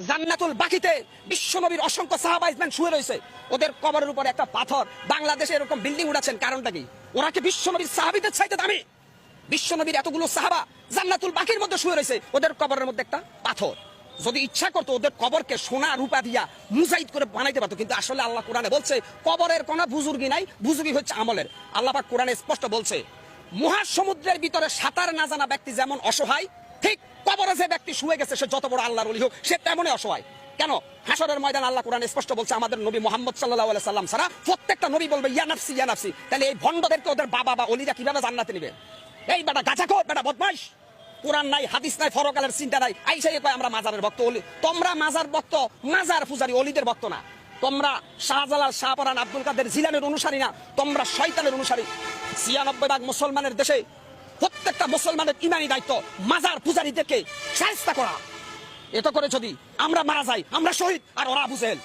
জান্নাতুল বাকিতে বিশ্বনবীর অসংখ্য সাহাবা ইজমান শুয়ে রয়েছে, ওদের কবরের উপর একটা পাথর। বাংলাদেশে এরকম বিল্ডিং উঠাচ্ছেন, কারণটা কি? ওরা কি বিশ্বনবীর সাহাবীদের চাইতে দামি? বিশ্বনবীর এতগুলো সাহাবা জান্নাতুল বাকির মধ্যে শুয়ে রয়েছে, ওদের কবরের মধ্যে একটা পাথর। যদি ইচ্ছা করতো ওদের কবরকে সোনা রূপা দিয়া মুজাহিদ করে বানাইতে পারতো, কিন্তু আসলে আল্লাহ কোরআনে বলছে কবরের কোনো বুজুর্গি নাই, বুজুর্গি হচ্ছে আমলের। আল্লাহ পাক কোরআনে স্পষ্ট বলছে, মহাসমুদ্রের ভিতরে সাঁতার না জানা ব্যক্তি যেমন অসহায়, ঠিক কবরে যে ব্যক্তি শুয়ে গেছে সে যত বড় আল্লাহর ওলি হোক সে তেমনই অসহায়। কেন? হাসরের ময়দান আল্লাহ কোরআনে স্পষ্ট বলছে আমাদের নবী মুহাম্মদ সাল্লাল্লাহু আলাইহি সাল্লাম ছাড়া প্রত্যেকটা নবী বলবে ইয়া নাফসি ইয়া নাফসি। তাহলে এই ভণ্ডদেরকে ওদের বাবা বা ওলিরা কিভাবে জান্নাতে নেবে? এই বেটা গাঁজাখোর, বেটা বদমাইশ, কোরআন নাই, হাদিস নাই, ফরকালের চিন্তা নাই, আইসাই কয় আমরা মাজারের ভক্ত। ওলি তোমরা মাজার ভক্ত, মাজার পূজারি, ওলিদের ভক্ত না। তোমরা শাহজালাল, শাহপরান, আব্দুল কাদের জিলানের অনুসারী না, তোমরা শয়তানের অনুসারী। ৯৬% মুসলমানের দেশে প্রত্যেকটা মুসলমানের ইমানি দায়িত্ব মাজার পূজারীদেরকে শায়েস্তা করা। এটা করে যদি আমরা মারা যাই আমরা শহীদ, আর ওরা আবু জেহেল।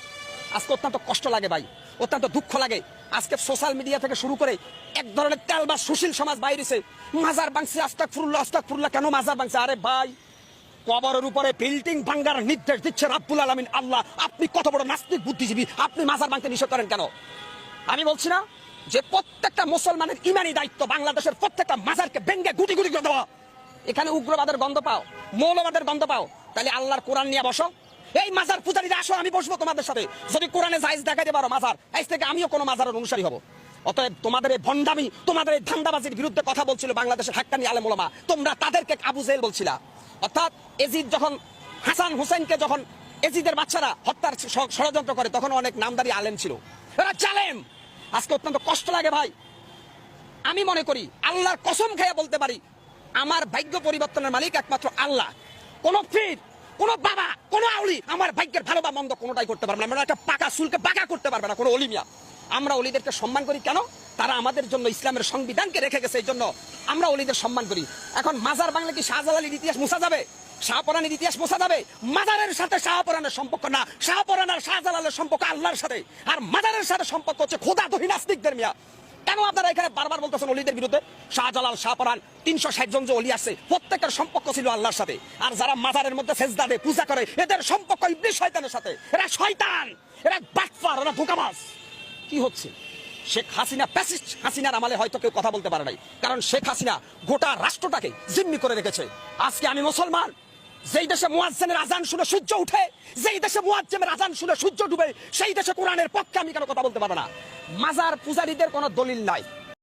আজকে অত্যন্ত কষ্ট লাগে ভাই, অত্যন্ত দুঃখ লাগে। আজকে সোশ্যাল মিডিয়া থেকে শুরু করে এক ধরনের তেলবাস সুশীল সমাজ বাইরেছে, মাজার ভাঙছে, আস্তাগফিরুল্লাহ আস্তাগফিরুল্লাহ। কেন মাজার ভাঙছে? আরে ভাই, কবরের উপরে বিল্ডিং ভাঙার নির্দেশ দিচ্ছে রাব্বুল আলামিন আল্লাহ। আপনি কত বড় নাস্তিক বুদ্ধিজীবী, আপনি মাজার ভাঙতে নিষেধ করেন কেন? আমি বলছি না যে প্রত্যেকটা মুসলমানের ইমানি দায়িত্ব বাংলাদেশের প্রত্যেকটা মাজারকে ভেঙে গুটি গুটি করে দেওয়া। এখানে উগ্রবাদের গন্ধ পাও, মৌলবাদের গন্ধ পাও, তাহলে আল্লাহর কোরআন নিয়ে বসো। এই মাজার পূজারীরা আসো, আমি বসবো তোমাদের সাথে। যদি কোরআনে জায়েজ দেখাইতে পারো মাজার, আজ থেকে আমিও কোনো মাজারের অনুসারী হব। অতএব তোমাদের এই ভণ্ডামি, তোমাদের এই ধান্দাবাজির বিরুদ্ধে কথা বলছিল বাংলাদেশের হাক্কানি আলেম ওলামা, তোমরা তাদেরকে আবু জেহেল বলছিলা। অর্থাৎ এজিদ যখন হাসান হুসেনকে যখন এজিদের বাচ্চারা হত্যার ষড়যন্ত্র করে, তখন অনেক নামদারি আলেম ছিল, এরা জালেম। আজকে অত্যন্ত কষ্ট লাগে ভাই। আমি মনে করি আল্লাহর কসম খেয়ে বলতে পারি, আমার ভাগ্য পরিবর্তনের মালিক একমাত্র আল্লাহ। কোন পীর, কোন বাবা, কোন আউলি আমার ভাগ্যের ভালো বা মন্দ কোনটাই করতে পারবে না। আমরা একটা পাকা চুলকে বাঁকা করতে পারবে না কোনো অলিমিয়া। আমরা অলিদেরকে সম্মান করি কেন? তারা আমাদের জন্য ইসলামের সংবিধানকে রেখে গেছে, এই জন্য আমরা অলিদের সম্মান করি। এখন মাজার বাংলা কি শাহজালালের ইতিহাস মুছা যাবে? শাহপরানের ইতিহাস মোছা যাবে? মাজারের সাথে শাহপরানের সম্পর্ক না, শাহপরান আর শাহজালালের সম্পর্ক আল্লাহর সাথে, আর মাজারের সাথে সম্পর্ক হচ্ছে খোদাদহী নাস্তিকদের। মিয়া, কেন আপনারা এখানে বারবার বলতেছেন অলিদের বিরুদ্ধে? শাহজালাল, শাহপরান, ৩৬০ জন যে অলি আছে প্রত্যেকের সম্পর্ক ছিল আল্লাহর সাথে। আর যারা মাজারের মধ্যে সেজদা দেয়, পূজা করে, এদের সম্পর্ক ইবলিস শয়তানের সাথে। এরা শয়তান, এরা বাটপার, এরা ধোঁকাবাজ। কি হচ্ছে? শেখ হাসিনা প্যাসিস্ট হাসিনার আমলে হয়তো কেউ কথা বলতে পারে নাই, কারণ শেখ হাসিনা গোটা রাষ্ট্রটাকে জিম্মি করে রেখেছে। আজকে আমি মুসলমান, যেই দেশে মুয়াজ্জিনের আজান শুনে সূর্য উঠে, যেই দেশে মুয়াজ্জিনের আজান শুনে সূর্য ডুবে, সেই দেশে কোরআনের পক্ষে আমি কেন কথা বলতে পারবো না? মাজার পূজারীদের কোনো দলিল নাই।